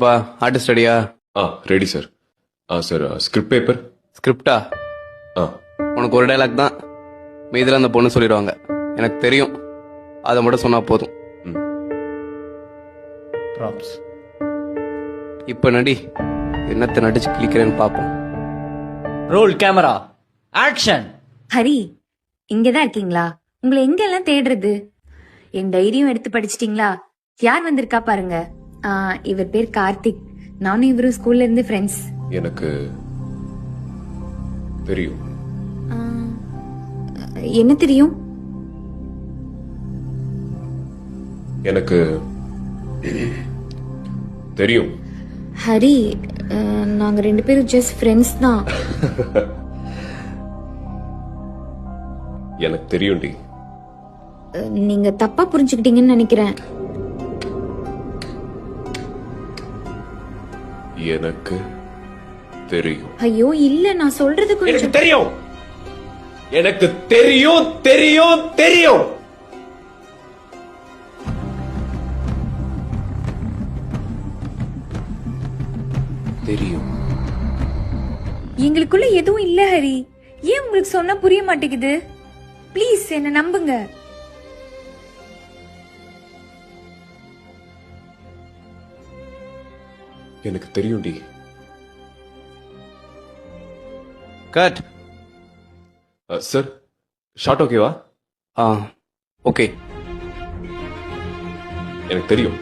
வா ஆர்டிஸ்ட் ரெடியா? Ready sir. Sir script paper. ஸ்கிரிப்டா? உனக்கு ஒரு டைலாக் தான், மீதில் அந்த பொண்ணு சொல்லிடுவாங்க. எனக்கு தெரியும், அதை மட்டும் சொன்னா போதும். ப்ராப்ஸ். இப்ப நடி, என்னத்தை நடிச்சு கிளிக்கிறேன்னு பார்ப்போம். Role camera action. ஹரி, இங்கதான் இருக்கீங்களா? உங்களை எங்கெல்லாம் தேடுறது? என் டைரியும் எடுத்து படிச்சிட்டீங்களா? யார் வந்திருக்கா பாருங்க. இவர் பேர் கார்த்திக். நானும் இவரும் ஸ்கூல்ல இருந்து ஃப்ரெண்ட்ஸ். எனக்கு தெரியும். என்ன தெரியும்? எனக்கு தெரியும். ஹரி, நாங்க 2 பேரும் ஜஸ்ட் ஃப்ரெண்ட்ஸ் தான். எனக்கு தெரியும்டி. நீங்க தப்பா புரிஞ்சுக்கிட்டீங்கன்னு நினைக்கிறேன். எனக்கு தெரியும். ஐயோ இல்ல, நான் சொல்றது எனக்கு கொஞ்சம். தெரியும். எனக்கு தெரியும் தெரியும் தெரியும். தெரியும். எங்களுக்குள்ள எதுவும் இல்ல ஹரி. ஏன் உங்களுக்கு சொன்னா புரிய மாட்டேங்குது? ப்ளீஸ் என்ன நம்புங்க. எனக்கு தெரியும்டி. கட். சார் ஷார்ட் ஓகேவா? ஓகே. எனக்கு தெரியும்.